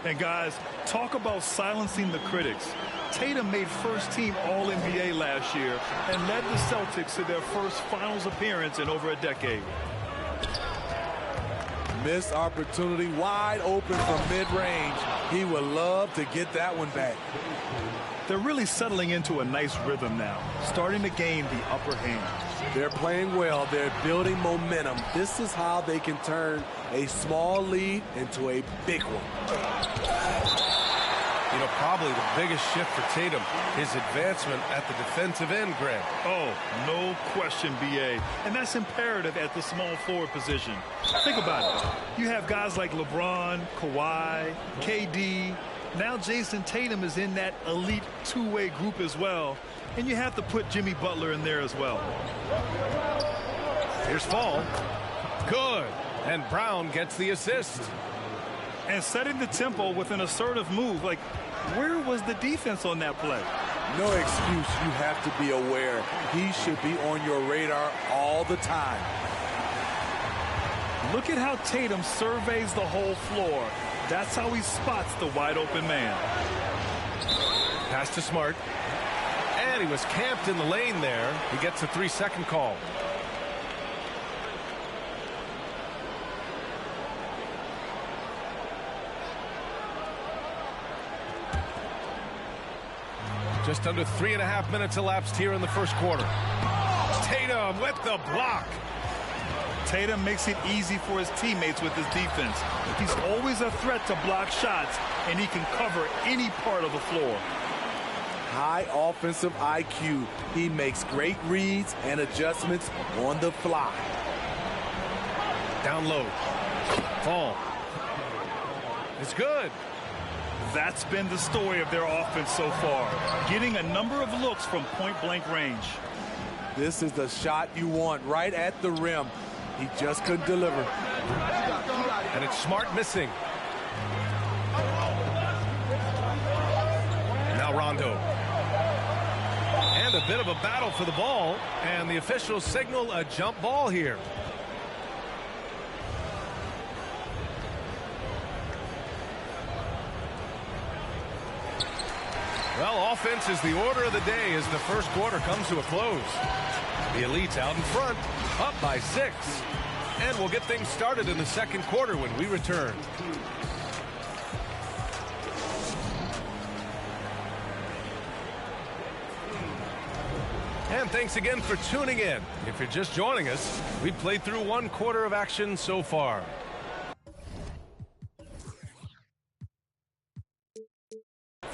And guys, talk about silencing the critics. Tatum made first-team All-NBA last year and led the Celtics to their first finals appearance in over a decade. Missed opportunity, wide open from mid-range. He would love to get that one back. They're really settling into a nice rhythm now, starting to gain the upper hand. They're playing well. They're building momentum. This is how they can turn a small lead into a big one. You know, probably the biggest shift for Tatum, his advancement at the defensive end, Greg. Oh, no question, B.A. And that's imperative at the small forward position. Think about it. You have guys like LeBron, Kawhi, KD. Now Jason Tatum is in that elite two-way group as well. And you have to put Jimmy Butler in there as well. Here's Fall. Good. And Brown gets the assist. And setting the tempo with an assertive move. Like, where was the defense on that play? No excuse. You have to be aware. He should be on your radar all the time. Look at how Tatum surveys the whole floor. That's how he spots the wide open man. Pass to Smart. And he was camped in the lane there. He gets a 3-second call. Just under 3.5 minutes elapsed here in the first quarter. Tatum with the block. Tatum makes it easy for his teammates with his defense. He's always a threat to block shots, and he can cover any part of the floor. High offensive IQ. He makes great reads and adjustments on the fly. Down low. Fall. It's good. That's been the story of their offense so far, getting a number of looks from point-blank range. This is the shot you want right at the rim. He just couldn't deliver. And it's Smart missing. Now Rondo. And a bit of a battle for the ball, and the officials signal a jump ball here. Well, offense is the order of the day as the first quarter comes to a close. The Elites out in front, up by 6. And we'll get things started in the second quarter when we return. And thanks again for tuning in. If you're just joining us, we've played through one quarter of action so far.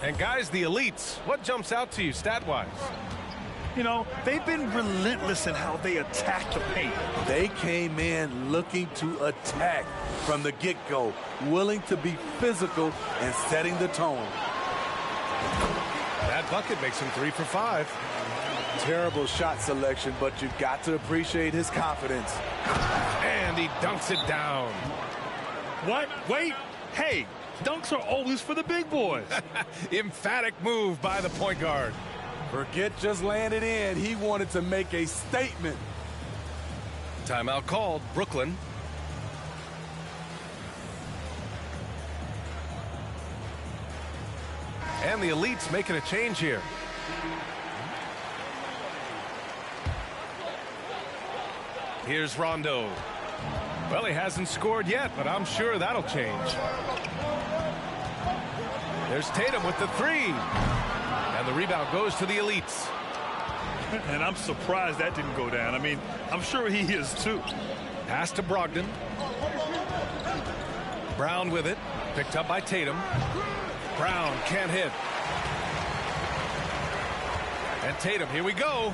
And guys, the Elites, what jumps out to you stat-wise? You know, they've been relentless in how they attack the paint. They came in looking to attack from the get-go, willing to be physical and setting the tone. That bucket makes him 3 for 5. Terrible shot selection, but you've got to appreciate his confidence. And he dunks it down. What? Wait. Hey, dunks are always for the big boys. Emphatic move by the point guard. Forget just landed in. He wanted to make a statement. Timeout called. Brooklyn. And the Elites making a change here. Here's Rondo. Well, he hasn't scored yet, but I'm sure that'll change. There's Tatum with the 3. And the rebound goes to the Elites. And I'm surprised that didn't go down. I mean, I'm sure he is too. Pass to Brogdon. Brown with it. Picked up by Tatum. Brown can't hit. And Tatum, here we go.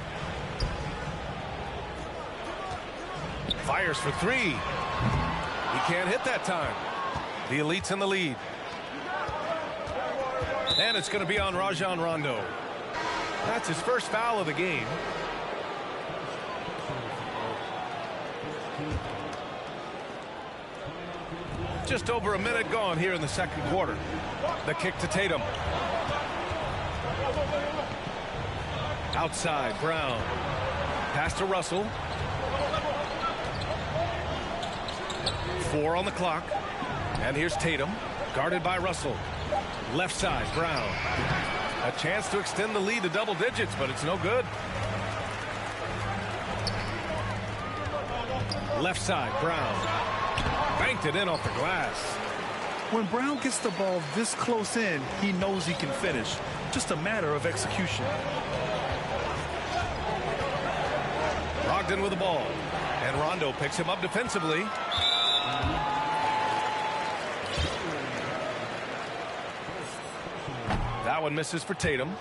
Fires for 3. He can't hit that time. The Elites in the lead. And it's going to be on Rajon Rondo. That's his first foul of the game. Just over a minute gone here in the second quarter. The kick to Tatum. Outside, Brown. Pass to Russell. 4 on the clock. And here's Tatum. Guarded by Russell. Left side, Brown. A chance to extend the lead to double digits, but it's no good. Left side, Brown. Banked it in off the glass. When Brown gets the ball this close in, he knows he can finish. Just a matter of execution. Brogdon with the ball. And Rondo picks him up defensively. That one misses for Tatum.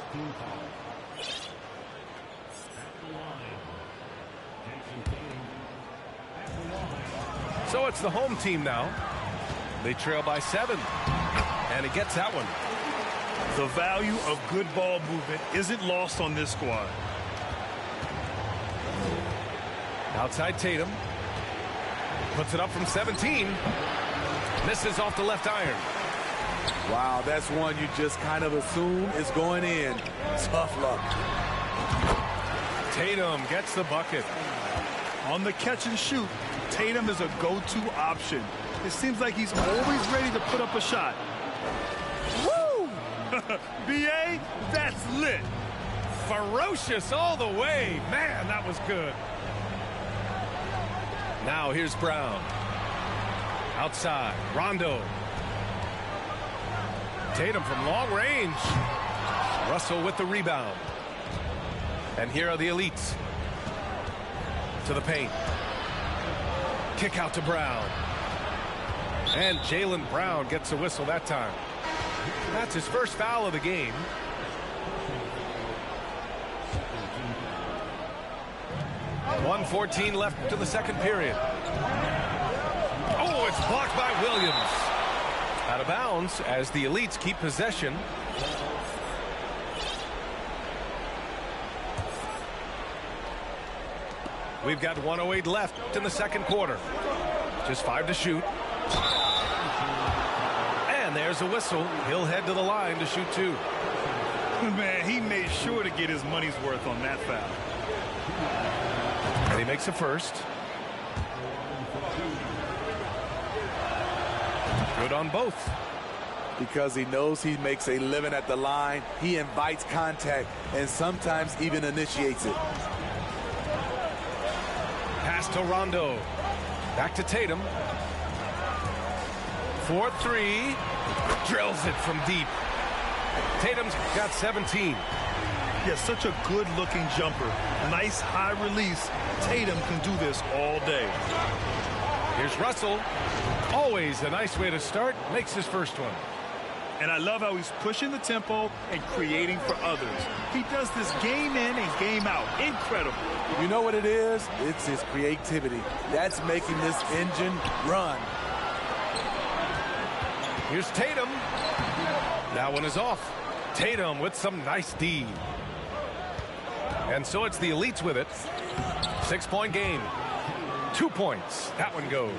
So it's the home team now. They trail by 7. And he gets that one. The value of good ball movement isn't lost on this squad. Outside Tatum. Puts it up from 17. Misses off the left iron. Wow, that's one you just kind of assume is going in. Tough luck. Tatum gets the bucket. On the catch and shoot, Tatum is a go-to option. It seems like he's always ready to put up a shot. Woo! B.A., that's lit. Ferocious all the way. Man, that was good. Now here's Brown. Outside, Rondo. Tatum from long range. Russell with the rebound. And here are the elites. To the paint. Kick out to Brown. And Jaylen Brown gets a whistle that time. That's his first foul of the game. .114 left to the second period. Oh, it's blocked by Williams. Out of bounds as the elites keep possession. We've got 1:08 left in the second quarter. Just 5 to shoot. And there's a whistle. He'll head to the line to shoot 2. Man, he made sure to get his money's worth on that foul. And he makes a first. Good on both. Because he knows he makes a living at the line, he invites contact and sometimes even initiates it. Pass to Rondo. Back to Tatum. 4-3. Drills it from deep. Tatum's got 17. Yeah, such a good-looking jumper. Nice high release. Tatum can do this all day. Here's Russell. Always a nice way to start. Makes his first one. And I love how he's pushing the tempo and creating for others. He does this game in and game out. Incredible. You know what it is? It's his creativity. That's making this engine run. Here's Tatum. That one is off. Tatum with some nice D. And so it's the elites with it. 6-point game. 2 points. That one goes.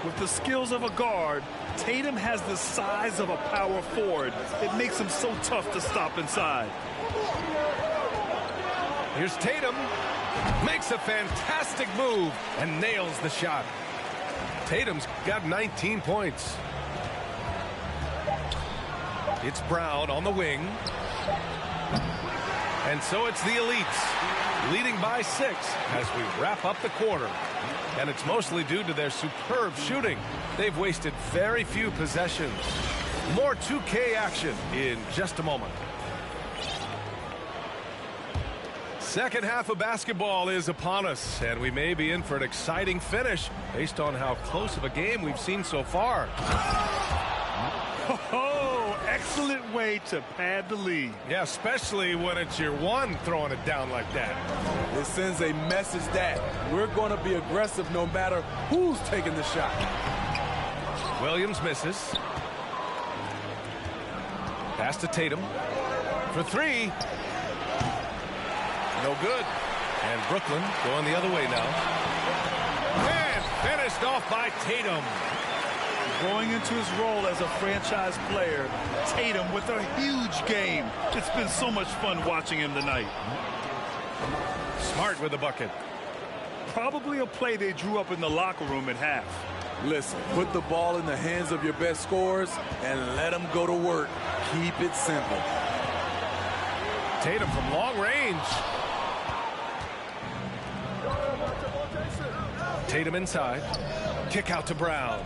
With the skills of a guard, Tatum has the size of a power forward. It makes him so tough to stop inside. Here's Tatum. Makes a fantastic move and nails the shot. Tatum's got 19 points. It's Brown on the wing. And so it's the elites, leading by 6 as we wrap up the quarter. And it's mostly due to their superb shooting. They've wasted very few possessions. More 2K action in just a moment. Second half of basketball is upon us, and we may be in for an exciting finish based on how close of a game we've seen so far. Oh, excellent way to pad the lead. Yeah, especially when it's your one throwing it down like that. It sends a message that we're going to be aggressive no matter who's taking the shot. Williams misses. Pass to Tatum for 3. No good. And Brooklyn going the other way now. And finished off by Tatum. Going into his role as a franchise player, Tatum with a huge game. It's been so much fun watching him tonight. Smart with the bucket. Probably a play they drew up in the locker room at half. Listen, put the ball in the hands of your best scorers and let them go to work. Keep it simple. Tatum from long range. Tatum inside. Kick out to Brown.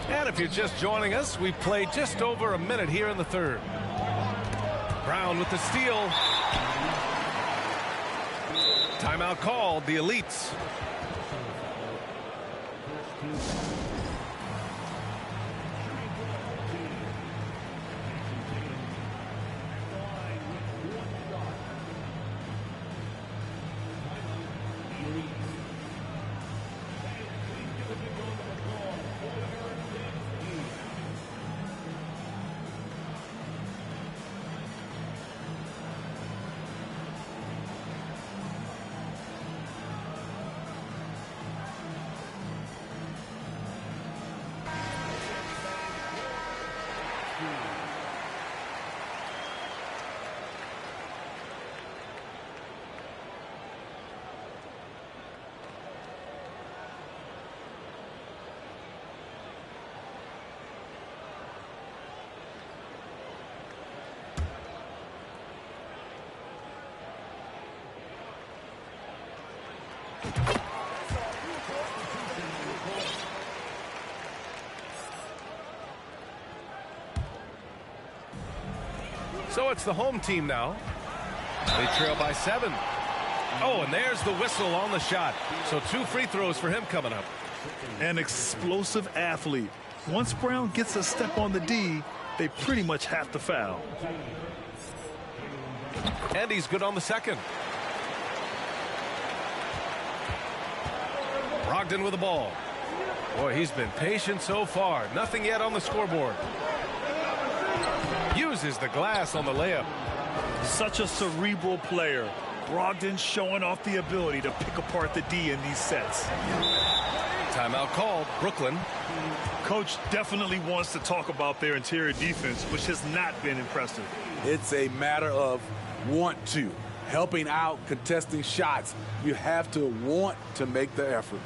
And if you're just joining us, we've played just over a minute here in the third. Brown with the steal. Timeout called, the Elites. So it's the home team now. They trail by 7. Oh, and there's the whistle on the shot. So 2 free throws for him coming up. An explosive athlete. Once Brown gets a step on the D, they pretty much have to foul. And he's good on the second. Brogdon with the ball. Boy, he's been patient so far. Nothing yet on the scoreboard. Uses the glass on the layup. Such a cerebral player. Brogdon showing off the ability to pick apart the D in these sets. Timeout called, Brooklyn. Coach definitely wants to talk about their interior defense, which has not been impressive. It's a matter of want to. Helping out, contesting shots. You have to want to make the effort.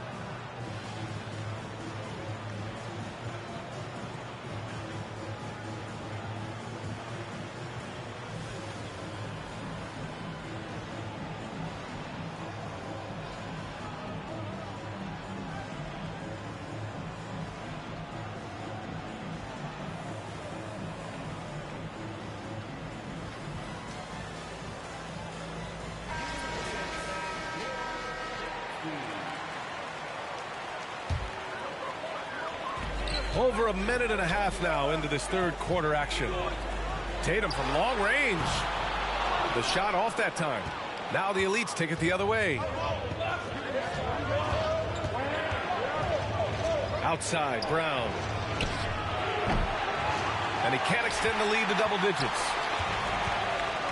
Over a minute and a half now into this third quarter action. Tatum from long range. The shot off that time. Now the Elites take it the other way. Outside, Brown. And he can't extend the lead to double digits.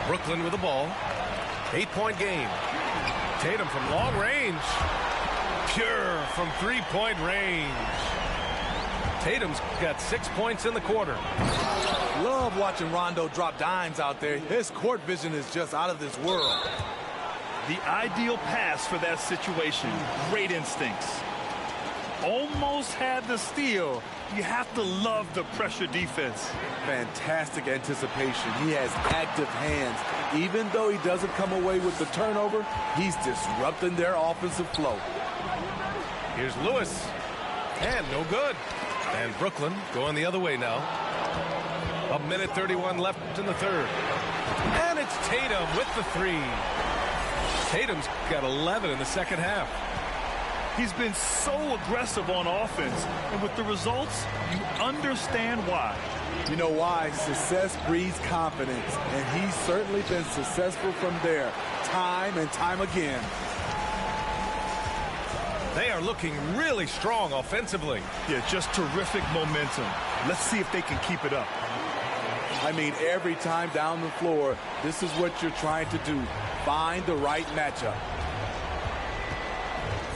Brooklyn with the ball. 8-point game. Tatum from long range. Pure from three-point range. Tatum's got 6 points in the quarter. Love watching Rondo drop dimes out there. His court vision is just out of this world. The ideal pass for that situation. Great instincts. Almost had the steal. You have to love the pressure defense. Fantastic anticipation. He has active hands. Even though he doesn't come away with the turnover, he's disrupting their offensive flow. Here's Lewis. And no good. And Brooklyn going the other way now. 1:31 left in the third. And it's Tatum with the 3. Tatum's got 11 in the second half. He's been so aggressive on offense, and with the results, you understand why. You know why? Success breeds confidence, and he's certainly been successful from there, time and time again. They are looking really strong offensively. Yeah, just terrific momentum. Let's see if they can keep it up. I mean, every time down the floor, this is what you're trying to do. Find the right matchup.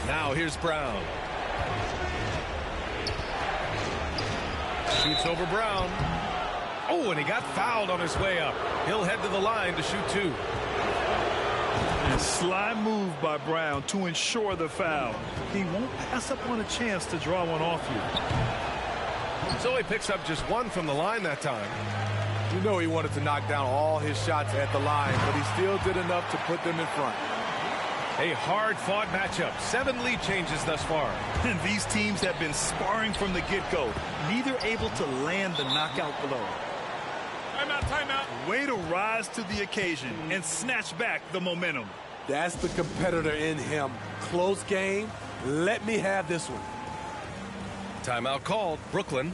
Now here's Brown. Shoots over Brown. Oh, and he got fouled on his way up. He'll head to the line to shoot 2. Sly move by Brown to ensure the foul. He won't pass up on a chance to draw one off you. So he picks up just one from the line that time. You know he wanted to knock down all his shots at the line, but he still did enough to put them in front. A hard-fought matchup. 7 lead changes thus far. And these teams have been sparring from the get-go. Neither able to land the knockout blow. Timeout, timeout. Way to rise to the occasion and snatch back the momentum. That's the competitor in him. Close game. Let me have this one. Timeout called. Brooklyn.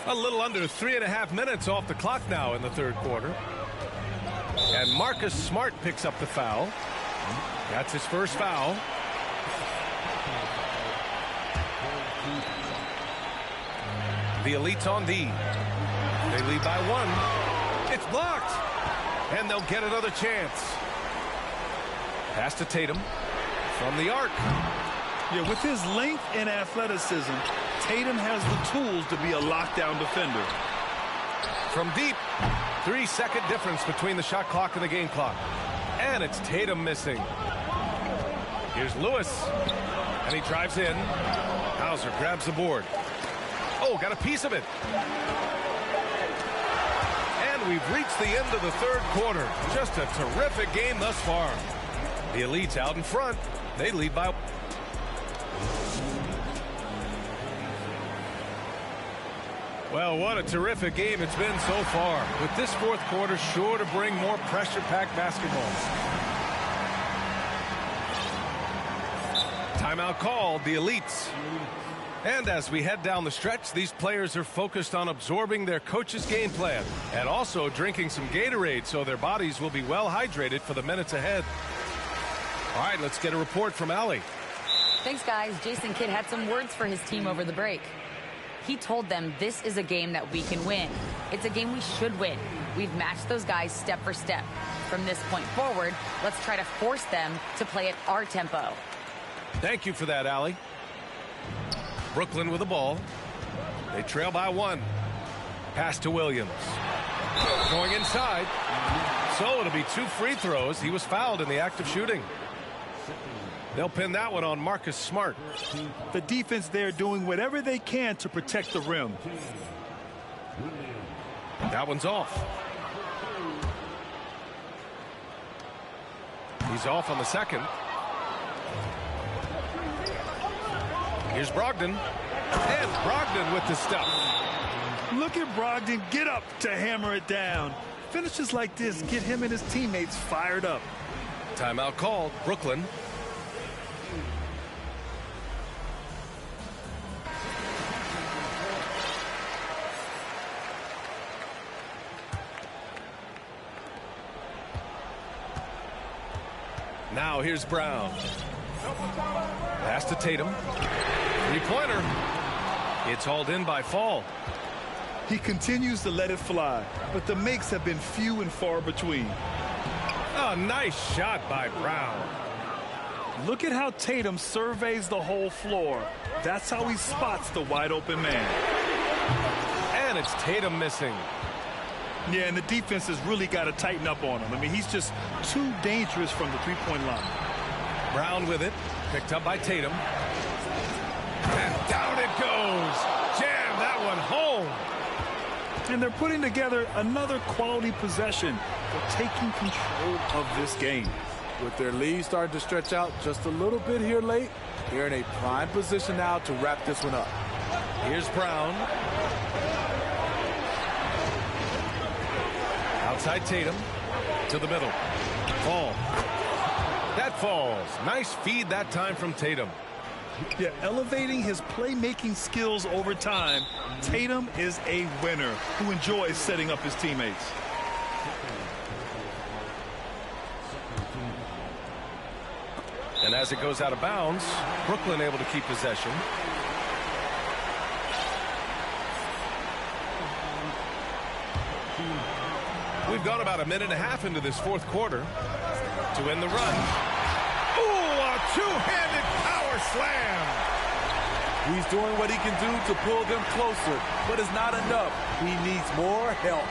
A little under 3.5 minutes off the clock now in the third quarter. And Marcus Smart picks up the foul. That's his first foul. The Elite's on D. They lead by 1. It's blocked. And they'll get another chance. Pass to Tatum from the arc. Yeah, with his length and athleticism, Tatum has the tools to be a lockdown defender. From deep, 3-second difference between the shot clock and the game clock. And it's Tatum missing. Here's Lewis, and he drives in. Hauser grabs the board. Oh, got a piece of it. And we've reached the end of the third quarter. Just a terrific game thus far. The Elite's out in front. They lead by... Well, what a terrific game it's been so far. With this fourth quarter sure to bring more pressure-packed basketball. Timeout called, the Elites. And as we head down the stretch, these players are focused on absorbing their coach's game plan and also drinking some Gatorade so their bodies will be well hydrated for the minutes ahead. All right, let's get a report from Allie. Thanks, guys. Jason Kidd had some words for his team over the break. He told them this is a game that we can win. It's a game we should win. We've matched those guys step for step. From this point forward, let's try to force them to play at our tempo. Thank you for that, Allie. Brooklyn with the ball. They trail by 1. Pass to Williams. Going inside. So it'll be 2 free throws. He was fouled in the act of shooting. They'll pin that one on Marcus Smart. The defense there doing whatever they can to protect the rim. That one's off. He's off on the second. Here's Brogdon. And Brogdon with the stuff. Look at Brogdon get up to hammer it down. Finishes like this get him and his teammates fired up. Timeout called. Brooklyn. Now here's Brown. Pass to Tatum. 3-pointer. It's hauled in by Fall. He continues to let it fly, but the makes have been few and far between. A nice shot by Brown. Look at how Tatum surveys the whole floor. That's how he spots the wide open man. And it's Tatum missing. Yeah, and the defense has really got to tighten up on him. I mean, he's just too dangerous from the three-point line. Brown with it. Picked up by Tatum. And down it goes. Jam that one home. And they're putting together another quality possession. They're taking control of this game. With their lead starting to stretch out just a little bit here late, they're in a prime position now to wrap this one up. Here's Brown. Outside Tatum to the middle. Fall. That falls. Nice feed that time from Tatum. Yeah, elevating his playmaking skills over time. Tatum is a winner who enjoys setting up his teammates. And as it goes out of bounds, Brooklyn able to keep possession. We've gone about a minute and a half into this fourth quarter to win the run. Ooh, a two-handed power slam. He's doing what he can do to pull them closer, but it's not enough. He needs more help.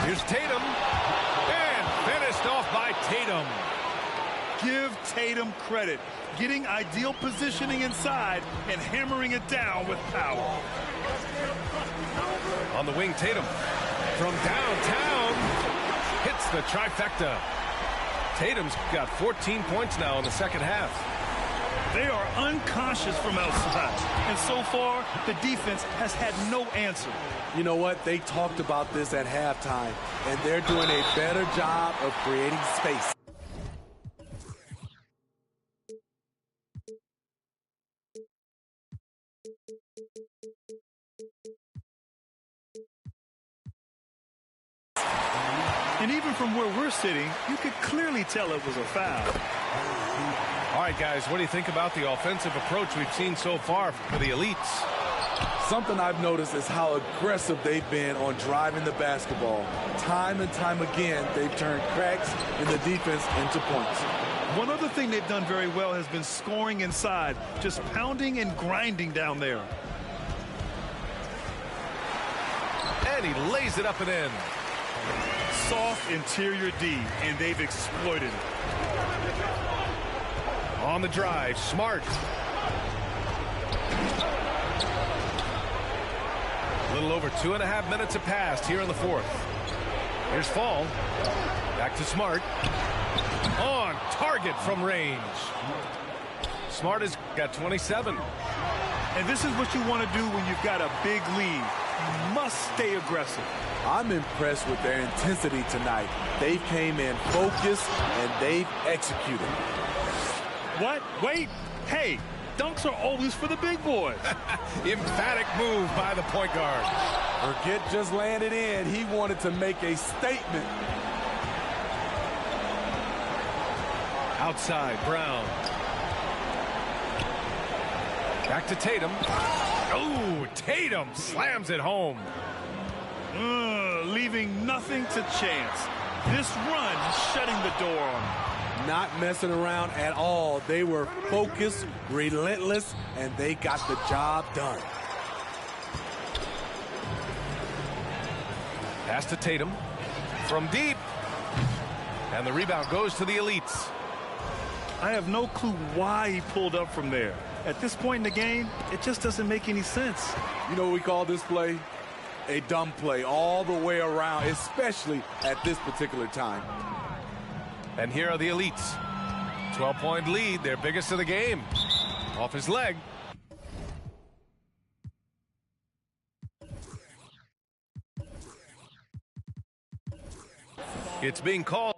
Here's Tatum. And finished off by Tatum. Give Tatum credit. Getting ideal positioning inside and hammering it down with power. On the wing, Tatum. From downtown, hits the trifecta. Tatum's got 14 points now in the second half. They are unconscious from outside, and so far, the defense has had no answer. You know what? They talked about this at halftime, and they're doing a better job of creating space. And even from where we're sitting, you could clearly tell it was a foul. All right, guys, what do you think about the offensive approach we've seen so far for the elites? Something I've noticed is how aggressive they've been on driving the basketball. Time and time again, they've turned cracks in the defense into points. One other thing they've done very well has been scoring inside, just pounding and grinding down there. And he lays it up and in. Soft interior D, and they've exploited it. On the drive, Smart. A little over 2.5 minutes have passed here in the fourth. Here's Fall. Back to Smart. On target from range. Smart has got 27. And this is what you want to do when you've got a big lead. You must stay aggressive. I'm impressed with their intensity tonight. They came in focused, and they've executed. What? Wait. Hey, dunks are always for the big boys. Emphatic move by the point guard. Forget just laying it in. He wanted to make a statement. Outside, Brown. Back to Tatum. Oh, Tatum slams it home. Leaving nothing to chance. This run shutting the door on them. Not messing around at all. They were focused, relentless, and they got the job done. Pass to Tatum from deep. And the rebound goes to the elites. I have no clue why he pulled up from there. At this point in the game, it just doesn't make any sense. You know what we call this play? A dumb play all the way around, especially at this particular time. And here are the elites. 12-point lead, their biggest of the game. Off his leg. It's being called.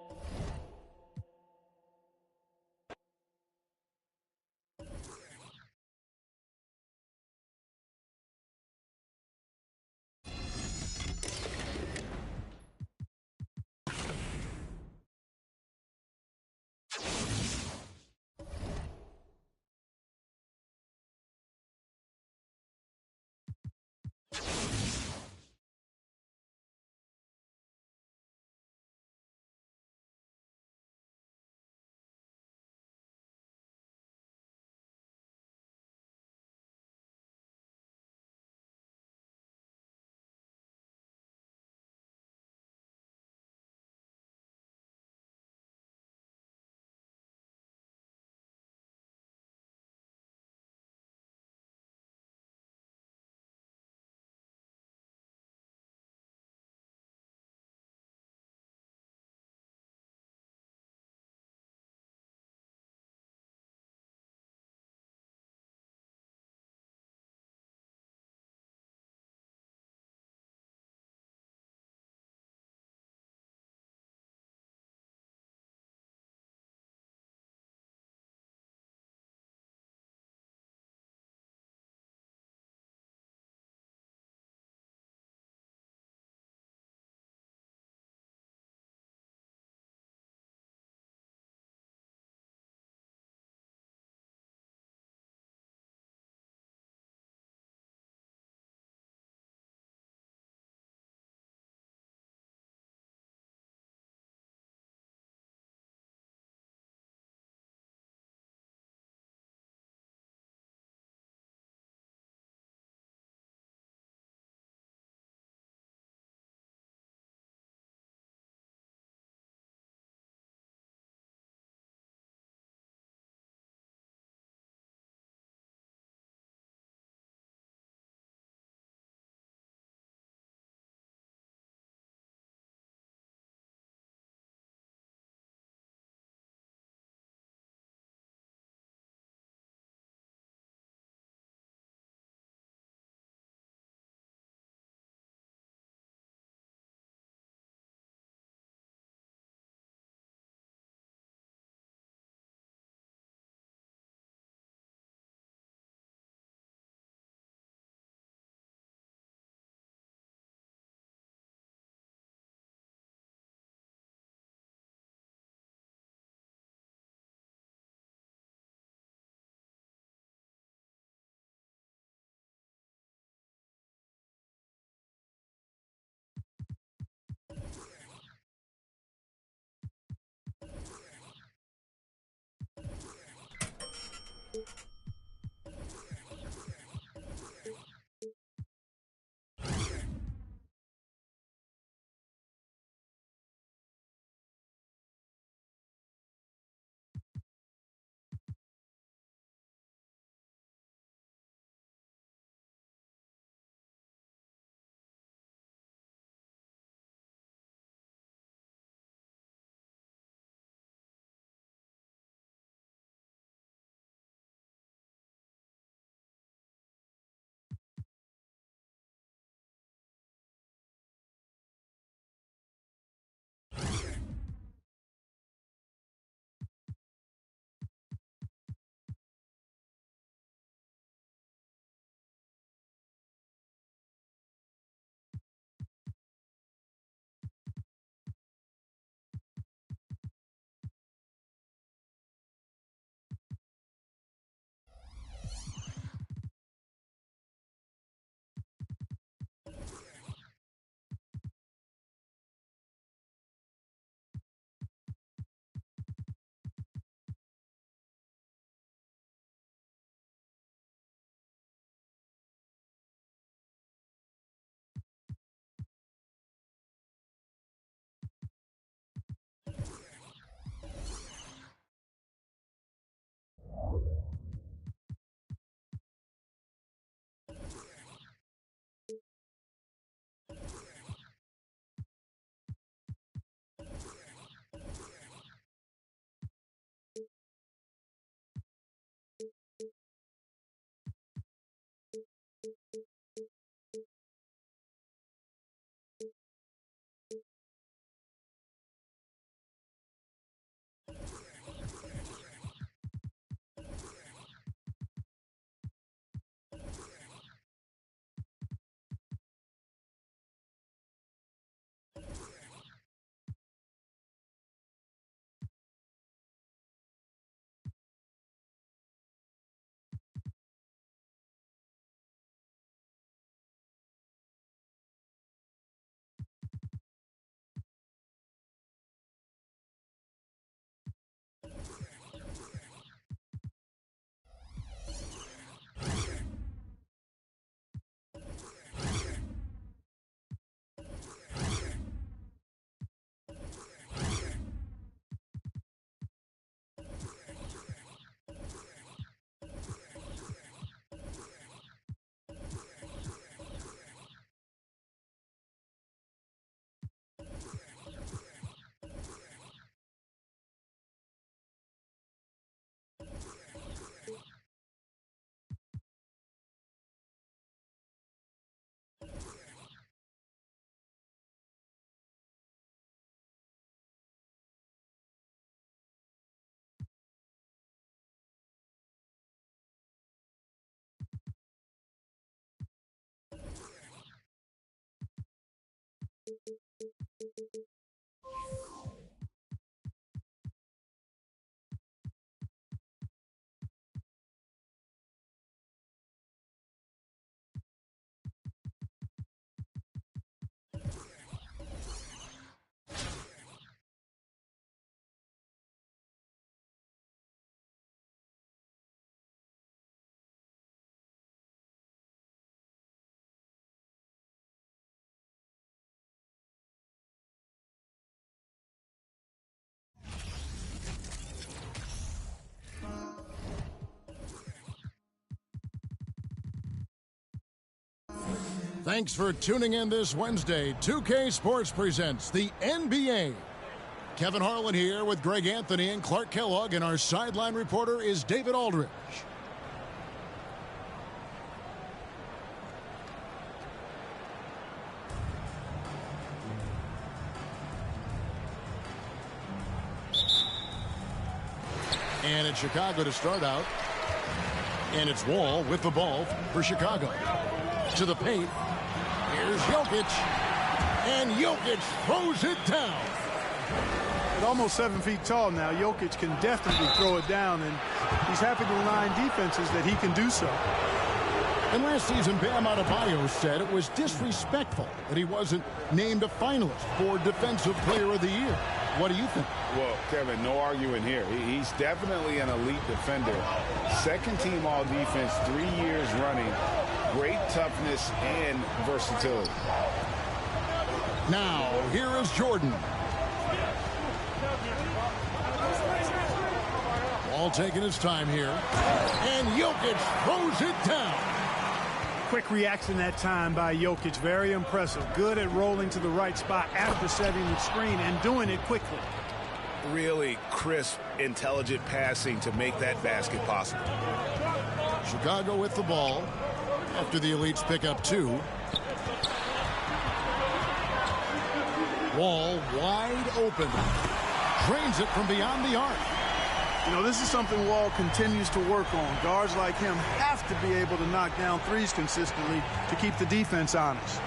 Thanks for tuning in this Wednesday. 2K Sports presents the NBA. Kevin Harlan here with Greg Anthony and Clark Kellogg, and our sideline reporter is David Aldridge. And it's Chicago to start out. And it's Wall with the ball for Chicago. To the paint. Here's Jokic. And Jokic throws it down. At almost 7 feet tall now, Jokic can definitely throw it down, and he's happy to remind defenses that he can do so. And last season, Bam Adebayo said it was disrespectful that he wasn't named a finalist for Defensive Player of the Year. What do you think? Well, Kevin, no arguing here. He's definitely an elite defender. Second team all defense 3 years running. Great toughness and versatility. Now, here is Jordan. All taking his time here. And Jokic throws it down. Quick reaction that time by Jokic. Very impressive. Good at rolling to the right spot after setting the screen and doing it quickly. Really crisp, intelligent passing to make that basket possible. Chicago with the ball after the Elites pick up 2. Wall wide open. Drains it from beyond the arc. You know, this is something Wall continues to work on. Guards like him have to be able to knock down threes consistently to keep the defense honest.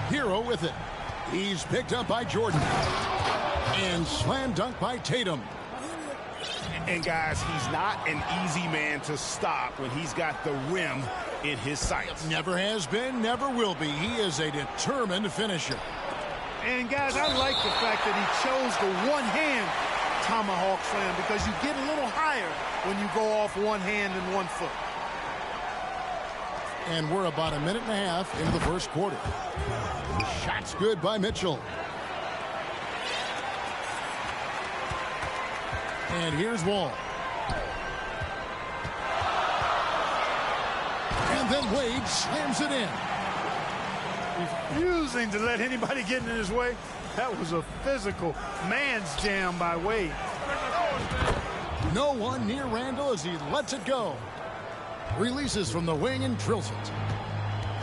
Hero with it. He's picked up by Jordan. And slam dunk by Tatum. And guys, he's not an easy man to stop when he's got the rim in his sights. Never has been, never will be. He is a determined finisher. And guys, I like the fact that he chose the one-hand tomahawk slam, because you get a little higher when you go off one hand and 1 foot. And we're about a minute and a half into the first quarter. Shot's good by Mitchell. And here's Wall. And then Wade slams it in. Refusing to let anybody get in his way. That was a physical man's jam by Wade. No one near Randall as he lets it go. Releases from the wing and drills it.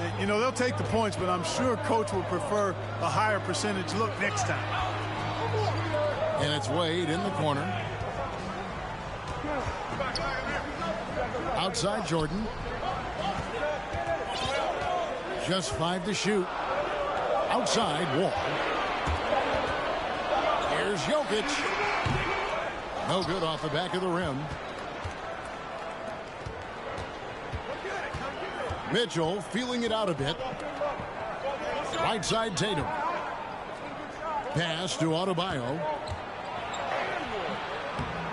And, you know, they'll take the points, but I'm sure coach will prefer a higher percentage look next time. And it's Wade in the corner. Outside Jordan. Just 5 to shoot. Outside Wall. Here's Jokic. No good off the back of the rim. Mitchell feeling it out a bit. Right side Tatum. Pass to Adebayo.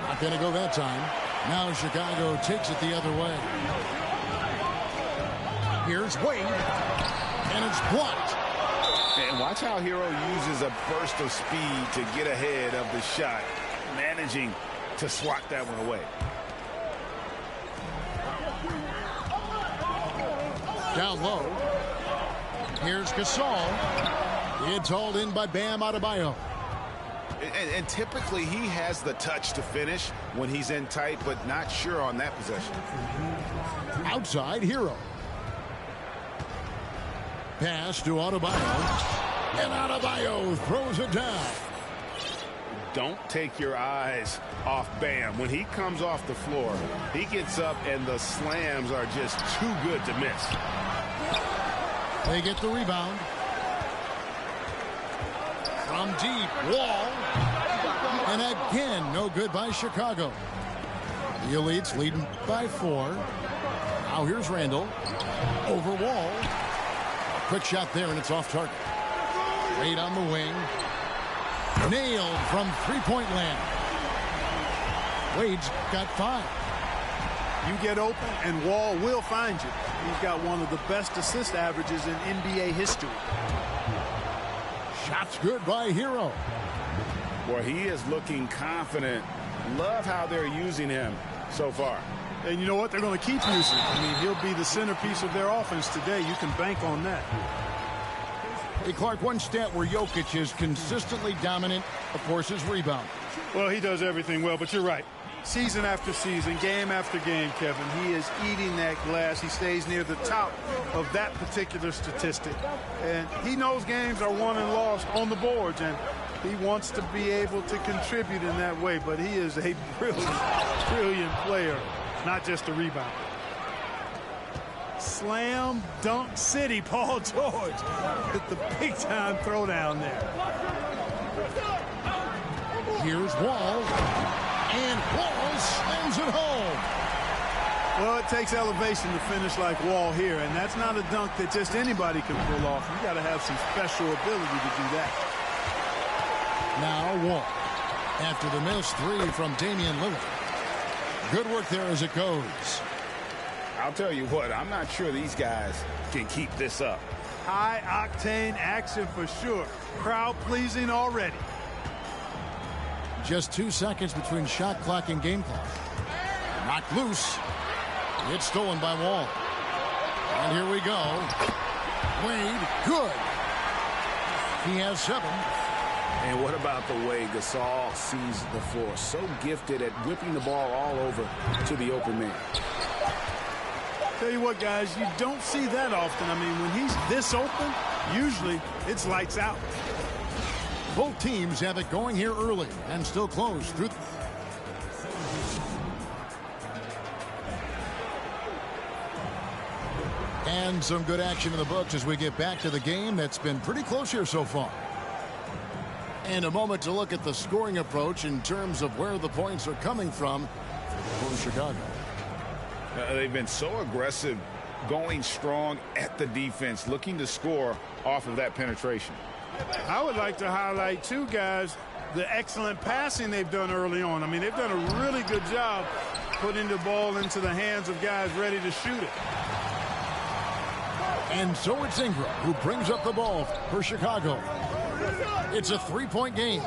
Not going to go that time. Now Chicago takes it the other way. Here's Wade. And it's blocked. And watch how Hero uses a burst of speed to get ahead of the shot, managing to swat that one away. Down low. Here's Gasol. It's hauled in by Bam Adebayo. And typically he has the touch to finish when he's in tight, but not sure on that possession. Outside Hero. Pass to Adebayo. And Adebayo throws it down. Don't take your eyes off Bam. When he comes off the floor, he gets up and the slams are just too good to miss. They get the rebound. From deep, Wall. And again, no good by Chicago. The Elites leading by 4. Now here's Randall. Over Wall. A quick shot there, and it's off target. Wade on the wing. Nailed from three-point land. Wade's got 5. You get open, and Wall will find you. He's got one of the best assist averages in NBA history. Shots good by Hero. Well, he is looking confident. Love how they're using him so far. And you know what? They're going to keep using him. I mean, he'll be the centerpiece of their offense today. You can bank on that. Hey, Clark, one stat where Jokic is consistently dominant, of course, is rebound. Well, he does everything well, but you're right. Season after season, game after game, Kevin, he is eating that glass. He stays near the top of that particular statistic. And he knows games are won and lost on the boards, and he wants to be able to contribute in that way. But he is a brilliant player, not just a rebounder. Slam dunk city, Paul George with the big-time throwdown there. Here's Wall. And Wall slams it home. Well, it takes elevation to finish like Wall here, and that's not a dunk that just anybody can pull off. You got to have some special ability to do that. Now Wall. After the missed 3 from Damian Lillard. Good work there as it goes. I'll tell you what, I'm not sure these guys can keep this up. High-octane action for sure. Crowd-pleasing already. Just 2 seconds between shot clock and game clock. Knocked loose. It's stolen by Wall. And here we go. Wade, good. He has 7. And what about the way Gasol sees the floor? So gifted at whipping the ball all over to the open man. Tell you what, guys, you don't see that often. I mean, when he's this open, usually it's lights out. Both teams have it going here early and still close through. And some good action in the books as we get back to the game that's been pretty close here so far. And a moment to look at the scoring approach in terms of where the points are coming from for Chicago. They've been so aggressive, going strong at the defense, looking to score off of that penetration. I would like to highlight, too, guys, the excellent passing they've done early on. I mean, they've done a really good job putting the ball into the hands of guys ready to shoot it. And so it's Ingram who brings up the ball for Chicago. It's a 3-point game.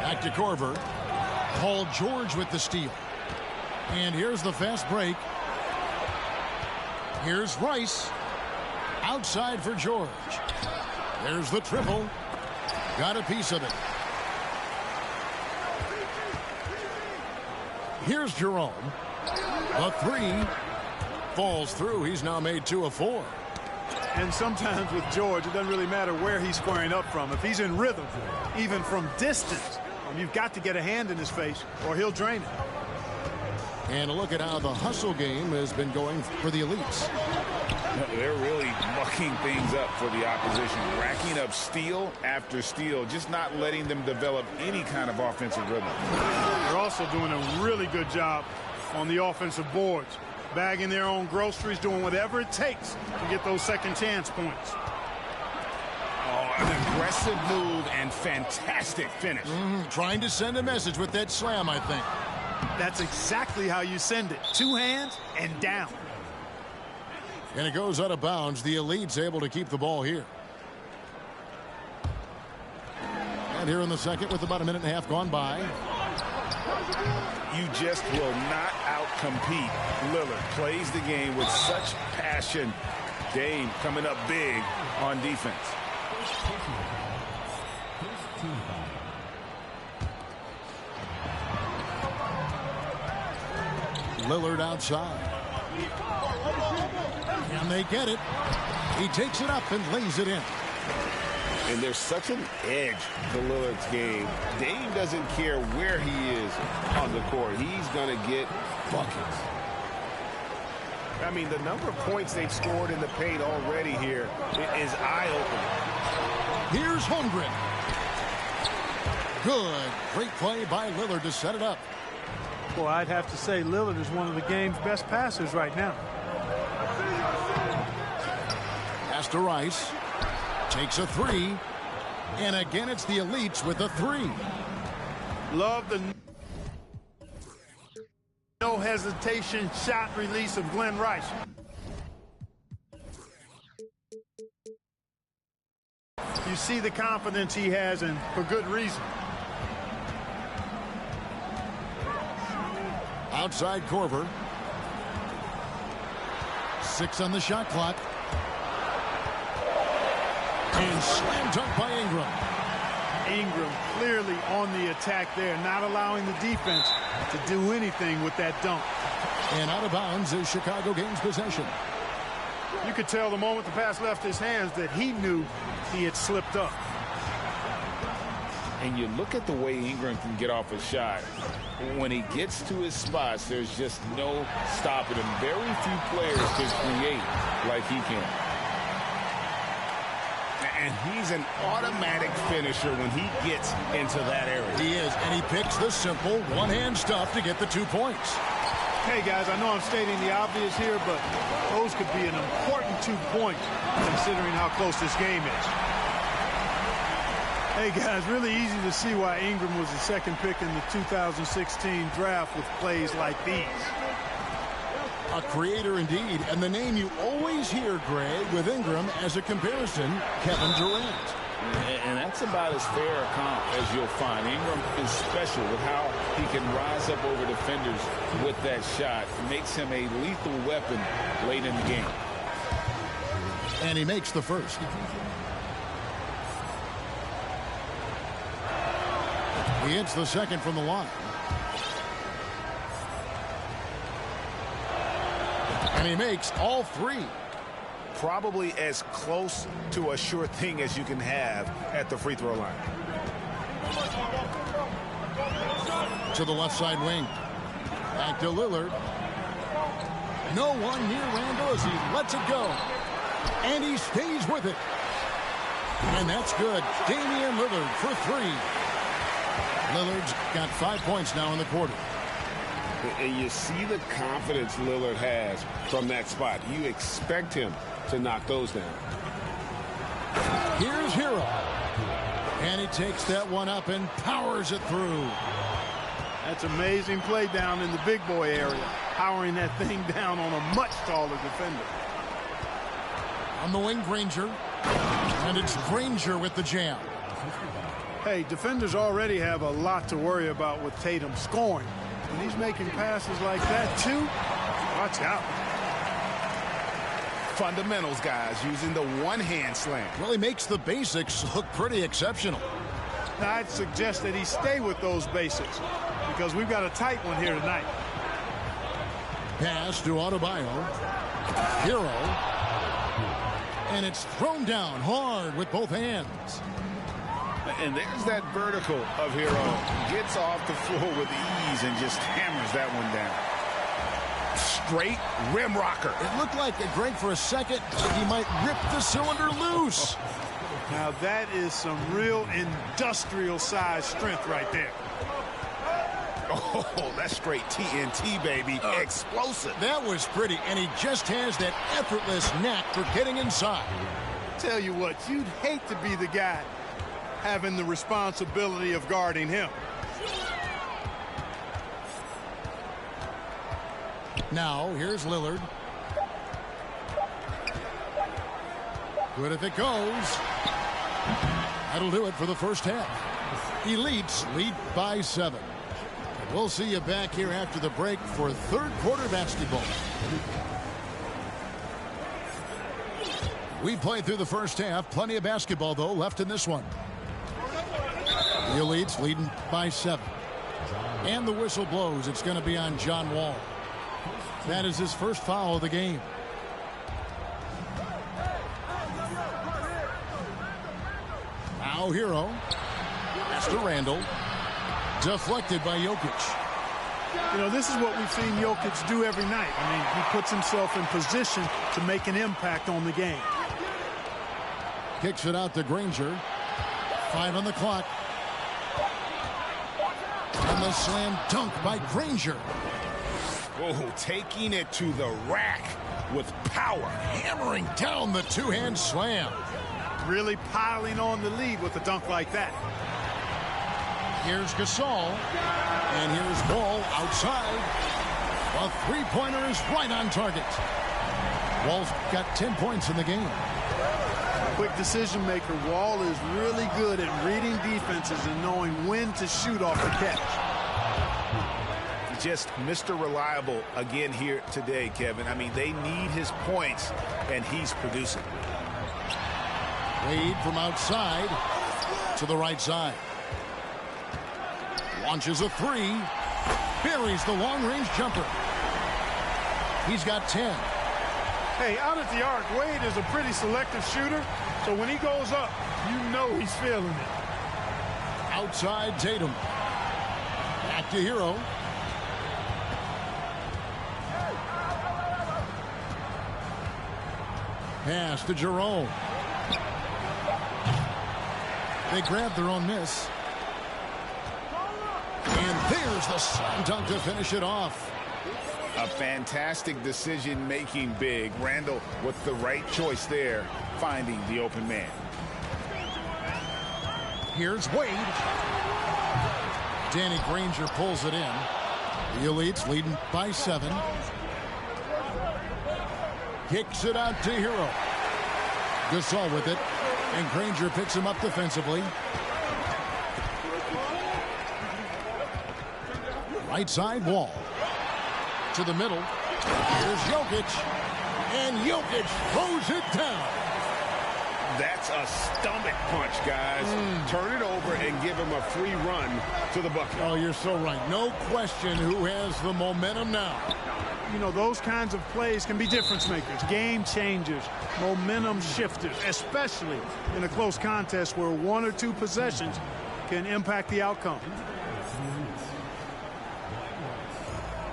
Back to Korver. Paul George with the steal. And here's the fast break. Here's Rice. Outside for George. There's the triple. Got a piece of it. Here's Jerome. The 3 falls through. He's now made 2 of 4. And sometimes with George, it doesn't really matter where he's squaring up from. If he's in rhythm, even from distance, you've got to get a hand in his face or he'll drain it. And a look at how the hustle game has been going for the Elites. They're really mucking things up for the opposition, racking up steal after steal, just not letting them develop any kind of offensive rhythm. They're also doing a really good job on the offensive boards, bagging their own groceries, doing whatever it takes to get those second chance points. Oh, an aggressive move and fantastic finish. Trying to send a message with that slam, I think. That's exactly how you send it. 2 hands and down. And it goes out of bounds. The Elite's able to keep the ball here. And here in the second with about a minute and a half gone by. You just will not outcompete Lillard. Plays the game with such passion. Dame coming up big on defense. Lillard outside. And they get it. He takes it up and lays it in. And there's such an edge to Lillard's game. Dame doesn't care where he is on the court. He's going to get buckets. I mean, the number of points they've scored in the paint already here is eye-opening. Here's Holmgren. Good. Great play by Lillard to set it up. Well, I'd have to say Lillard is one of the game's best passers right now. Pass to Rice. Takes a three. And again, it's the elites with a three. Love the no hesitation shot release of Glenn Rice. You see the confidence he has, and for good reason. Outside Korver. 6 on the shot clock. And slam dunk by Ingram. Ingram clearly on the attack there, not allowing the defense to do anything with that dunk. And out of bounds is Chicago gains possession. You could tell the moment the pass left his hands that he knew he had slipped up. And you look at the way Ingram can get off a shot. When he gets to his spots, there's just no stopping him. Very few players can create like he can. And he's an automatic finisher when he gets into that area. He is, and he picks the simple one-hand stuff to get the 2 points. Hey, guys, I know I'm stating the obvious here, but those could be an important 2 points considering how close this game is. Hey, guys, really easy to see why Ingram was the second pick in the 2016 draft with plays like these. A creator indeed, and the name you always hear, Greg, with Ingram as a comparison, Kevin Durant. And that's about as fair a comp as you'll find. Ingram is special with how he can rise up over defenders with that shot. It makes him a lethal weapon late in the game. And he makes the first. He hits the second from the line. And he makes all 3. Probably as close to a sure thing as you can have at the free throw line. To the left side wing. Back to Lillard. No one near Randall as he lets it go. And he stays with it. And that's good. Damian Lillard for 3. Lillard's got 5 points now in the quarter. And you see the confidence Lillard has from that spot. You expect him to knock those down. Here's Hero. And he takes that one up and powers it through. That's amazing play down in the big boy area, powering that thing down on a much taller defender. On the wing, Granger. And it's Granger with the jam. Hey, defenders already have a lot to worry about with Tatum scoring. When he's making passes like that, too, watch out. Fundamentals, guys, using the one-hand slam. Well, he makes the basics look pretty exceptional. Now, I'd suggest that he stay with those basics because we've got a tight one here tonight. Pass to Adebayo. Hero. And it's thrown down hard with both hands. And there's that vertical of Hero. Gets off the floor with ease and just hammers that one down. Straight rim rocker. It looked like, Greg, for a second, he might rip the cylinder loose. Now, that is some real industrial size strength right there. Oh, that's straight TNT, baby. Explosive. That was pretty, and he just has that effortless knack for getting inside. Tell you what, you'd hate to be the guy having the responsibility of guarding him. Now, here's Lillard. Good if it goes. That'll do it for the first half. Elites lead by 7. We'll see you back here after the break for third quarter basketball. We played through the first half. Plenty of basketball, though, left in this one. The Elites leading by 7. And the whistle blows. It's going to be on John Wall. That is his first foul of the game. Now Hero. Pass to Randall. Deflected by Jokic. You know, this is what we've seen Jokic do every night. I mean, he puts himself in position to make an impact on the game. Kicks it out to Granger. 5 on the clock. And the slam dunk by Granger. Oh, taking it to the rack with power. Hammering down the two-hand slam. Really piling on the lead with a dunk like that. Here's Gasol. And here's Wall outside. A three-pointer is right on target. Wall's got 10 points in the game. Quick decision maker. Wall is really good at reading defenses and knowing when to shoot off the catch. Just Mr. Reliable again here today, Kevin. I mean, they need his points, and he's producing. Wade from outside to the right side. Launches a three. Buries the long-range jumper. He's got 10. Hey, out at the arc, Wade is a pretty selective shooter, so when he goes up, you know he's feeling it. Outside Tatum. Back to Hero. Pass to Jerome. They grab their own miss. And there's the slam dunk to finish it off. A fantastic decision-making big. Randall with the right choice there, finding the open man. Here's Wade. Danny Granger pulls it in. The Elites leading by 7. Kicks it out to Hero. Gasol with it. And Granger picks him up defensively. Right side Wall. To the middle. Here's Jokic. And Jokic throws it down. That's a stomach punch, guys. Turn it over and give him a free run to the bucket. Oh, you're so right. No question who has the momentum now. You know, those kinds of plays can be difference makers, game changers, momentum shifters, especially in a close contest where 1 or 2 possessions can impact the outcome.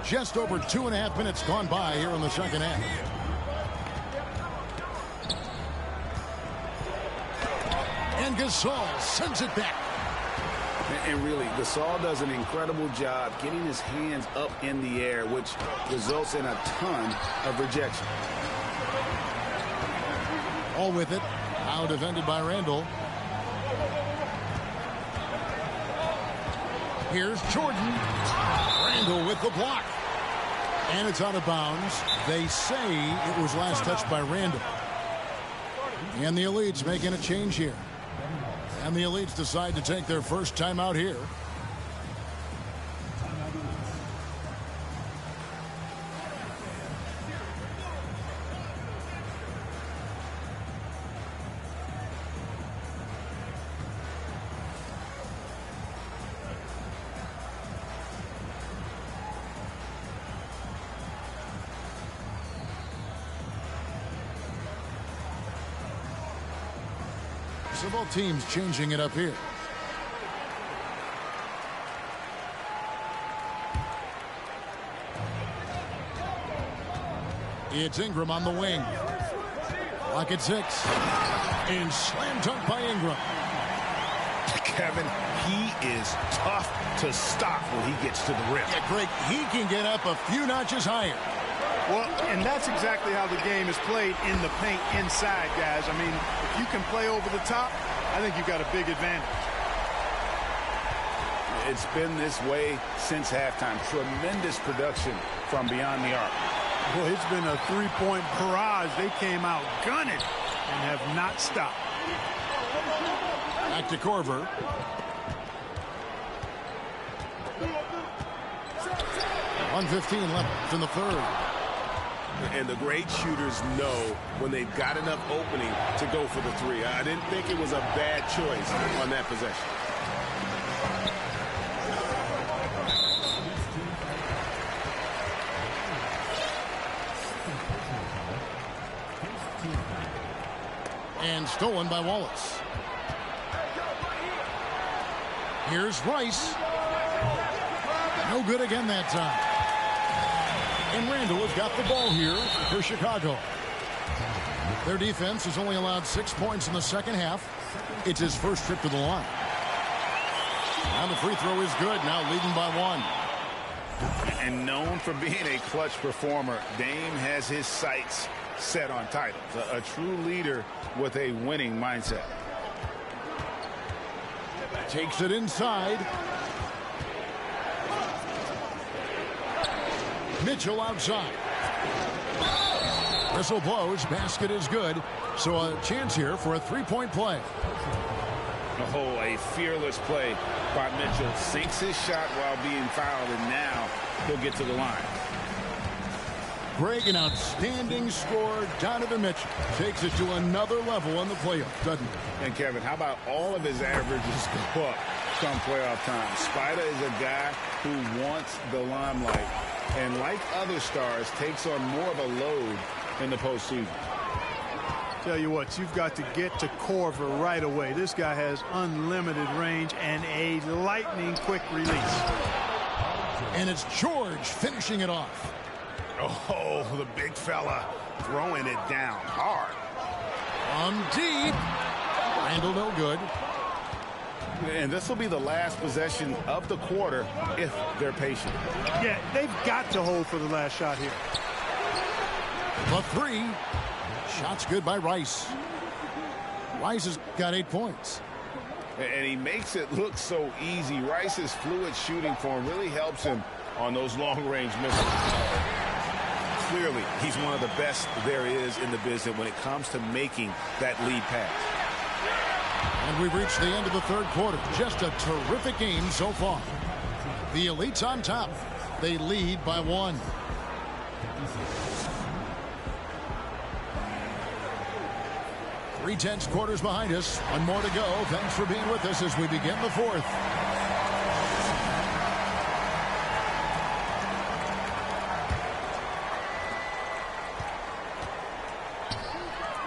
Just over 2.5 minutes gone by here in the second half. And Gasol sends it back. And really, Gasol does an incredible job getting his hands up in the air, which results in a ton of rejection. All with it. Now defended by Randall. Here's Jordan. Randall with the block. And it's out of bounds. They say it was last touched by Randall. And the Elites making a change here. And the Elites decide to take their first time out here. So both teams changing it up here. It's Ingram on the wing. Lock at 6. And slam dunk by Ingram. Kevin, he is tough to stop when he gets to the rim. Yeah, Greg, he can get up a few notches higher. Well, and that's exactly how the game is played in the paint inside, guys. I mean, if you can play over the top, I think you've got a big advantage. It's been this way since halftime. Tremendous production from beyond the arc. Well, it's been a three-point barrage. They came out gunning and have not stopped. Back to Korver. .115 left in the third. And the great shooters know when they've got enough opening to go for the three. I didn't think it was a bad choice on that possession. And stolen by Wallace. Here's Rice. No good again that time. And Randall has got the ball here for Chicago. Their defense has only allowed 6 points in the second half. It's his first trip to the line. And the free throw is good, now leading by 1. And known for being a clutch performer, Dame has his sights set on titles. A true leader with a winning mindset. Takes it inside. Mitchell outside. Whistle blows. Basket is good. So a chance here for a three-point play. Oh, a fearless play by Mitchell. Sinks his shot while being fouled, and now he'll get to the line. Greg, an outstanding scorer. Donovan Mitchell takes it to another level in the playoffs, doesn't he? And Kevin, how about all of his averages go up come playoff time? Spider is a guy who wants the limelight, and like other stars, takes on more of a load in the postseason. Tell you what, you've got to get to Corver right away. This guy has unlimited range and a lightning quick release. And it's George finishing it off. Oh, the big fella throwing it down hard. Deep. Randall no good. And this will be the last possession of the quarter if they're patient. Yeah, they've got to hold for the last shot here. The three. Shot's good by Rice. Rice has got 8 points. And he makes it look so easy. Rice's fluid shooting form really helps him on those long-range misses. Clearly, he's one of the best there is in the business when it comes to making that lead pass. And we've reached the end of the third quarter. Just a terrific game so far. The Elite's on top. They lead by 1. Three-tenths quarters behind us. One more to go. Thanks for being with us as we begin the fourth.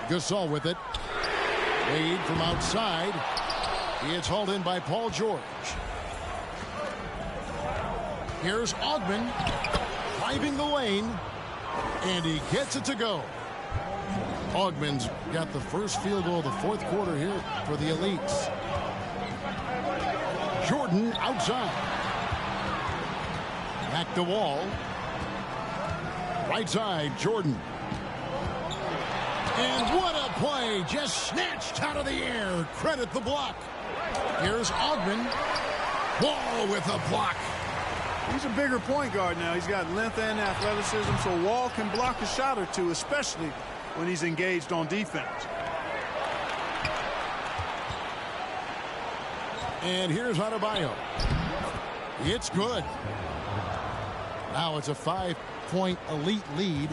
Gasol with it. Wade from outside. It's hauled in by Paul George. Here's Ogman driving the lane, and he gets it to go. Ogman's got the first field goal of the fourth quarter here for the Elites. Jordan outside. Back to Wall. Right side, Jordan. And what a play. Just snatched out of the air. Credit the block. Here's Ogman. Wall with a block. He's a bigger point guard now. He's got length and athleticism, so Wall can block a shot or two, especially when he's engaged on defense. And here's Adebayo. It's good. Now it's a 5-point Elite lead.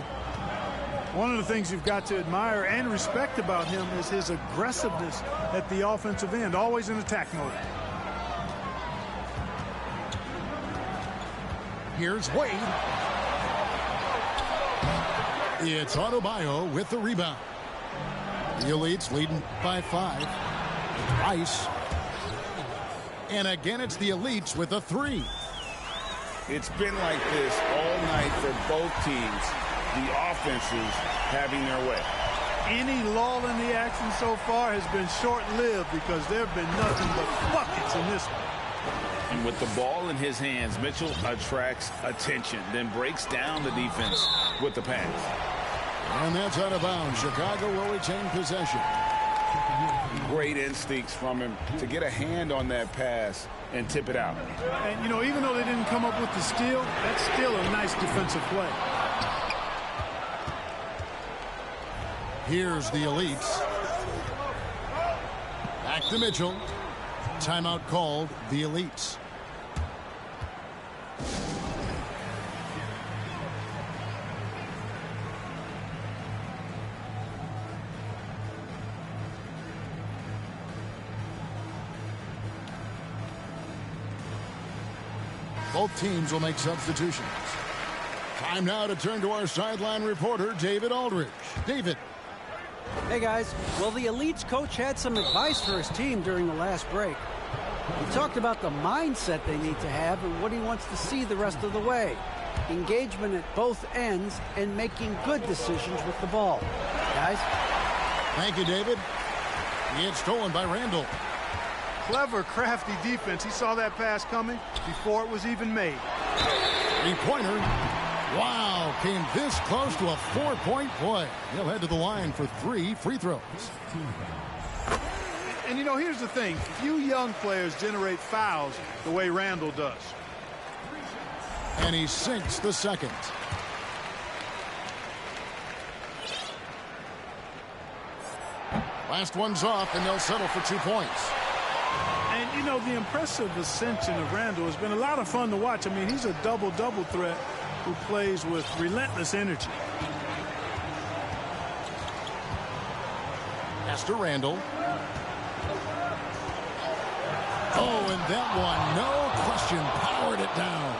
One of the things you've got to admire and respect about him is his aggressiveness at the offensive end, always in attack mode. Here's Wade. It's Adebayo with the rebound. The Elites leading by 5. Rice. And again, it's the Elites with a 3. It's been like this all night for both teams. The offenses having their way. Any lull in the action so far has been short-lived because there have been nothing but buckets in this one. And with the ball in his hands, Mitchell attracts attention, then breaks down the defense with the pass. And that's out of bounds. Chicago will retain possession. Great instincts from him to get a hand on that pass and tip it out. And, you know, even though they didn't come up with the steal, that's still a nice defensive play. Here's the Elites. Back to Mitchell. Timeout called the Elites. Both teams will make substitutions. Time now to turn to our sideline reporter, David Aldridge. David. Hey, guys. Well, the Elites coach had some advice for his team during the last break. He talked about the mindset they need to have and what he wants to see the rest of the way. Engagement at both ends and making good decisions with the ball. Guys? Thank you, David. It's stolen by Randall. Clever, crafty defense. He saw that pass coming before it was even made. Three-pointer. Wow, came this close to a 4-point play. He'll head to the line for 3 free throws. And, you know, here's the thing. Few young players generate fouls the way Randall does. And he sinks the second. Last one's off, and they'll settle for 2 points. And, you know, the impressive ascension of Randall has been a lot of fun to watch. I mean, he's a double-double threat who plays with relentless energy. Pass to Randall. Oh, and that one, no question, powered it down.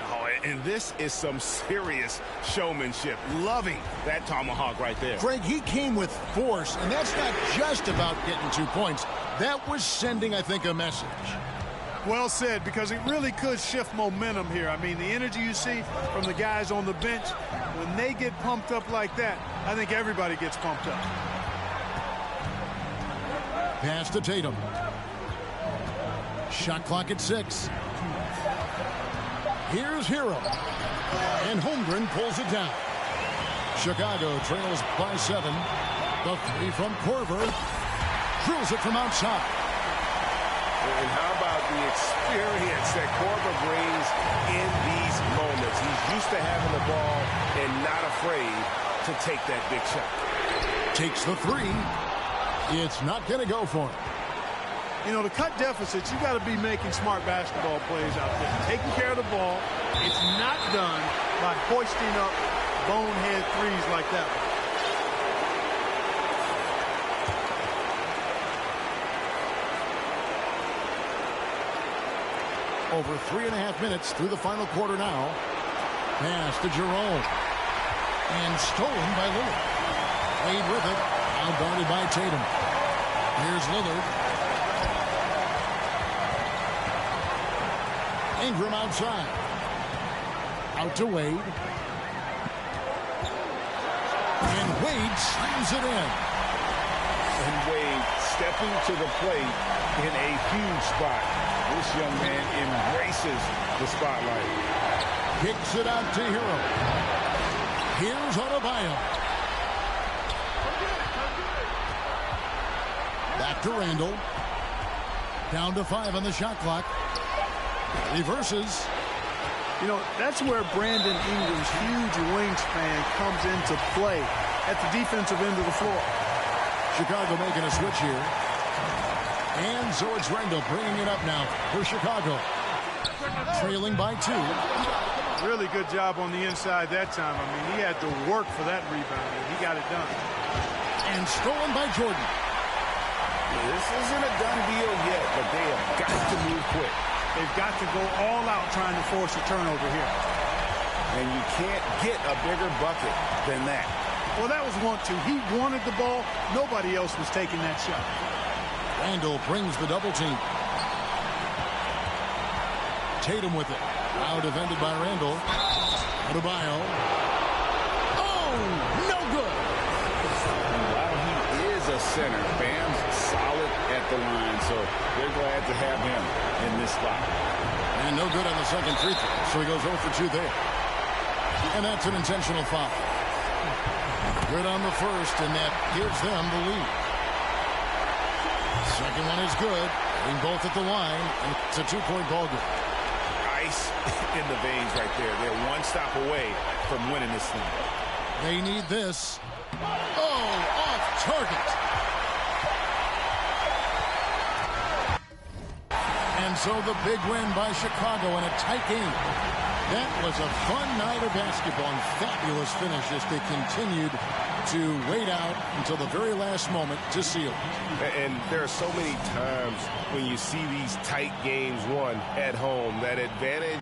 Oh, and this is some serious showmanship. Loving that tomahawk right there. Greg, he came with force, and that's not just about getting 2 points. That was sending, I think, a message. Well said, because it really could shift momentum here. I mean, the energy you see from the guys on the bench, when they get pumped up like that, I think everybody gets pumped up. Pass to Tatum. Shot clock at 6. Here's Hero. And Holmgren pulls it down. Chicago trails by 7. The 3 from Korver. Drills it from outside. And how about the experience that Korver brings in these moments? He's used to having the ball and not afraid to take that big shot. Takes the 3. It's not going to go for him. You know, to cut deficits, you got to be making smart basketball plays out there. Taking care of the ball. It's not done by hoisting up bonehead threes like that one. Over 3.5 minutes through the final quarter now. Pass to Jerome. And stolen by Lillard. Played with it. Now guarded by Tatum. Here's Lillard. Ingram outside. Out to Wade. And Wade slams it in. And Wade stepping to the plate in a huge spot. This young man embraces the spotlight. Kicks it out to Hero. Here's Adebayo. Back to Randall. Down to 5 on the shot clock. Reverses. You know, that's where Brandon Ingram's huge wingspan comes into play at the defensive end of the floor. Chicago making a switch here. And so it's Randall bringing it up now for Chicago. Trailing by 2. Really good job on the inside that time. I mean, he had to work for that rebound, and he got it done. And stolen by Jordan. This isn't a done deal yet, but they have got to move quick. They've got to go all out trying to force a turnover here. And you can't get a bigger bucket than that. Well, that was 1-2. He wanted the ball. Nobody else was taking that shot. Randall brings the double team. Tatum with it. Now defended by Randall. Adebayo. Oh, no good. While he is a center, Bam's solid at the line, so they're glad to have him in this spot. And no good on the second free throw, so he goes 0 for 2 there. And that's an intentional foul. Good on the first, and that gives them the lead. Second one is good. Getting both at the line, and it's a 2-point ball game. Ice in the veins right there. They're one stop away from winning this thing. They need this. Oh, off target. And so the big win by Chicago in a tight game. That was a fun night of basketball and fabulous finish as they continued to wait out until the very last moment to seal. And there are so many times when you see these tight games won at home, that advantage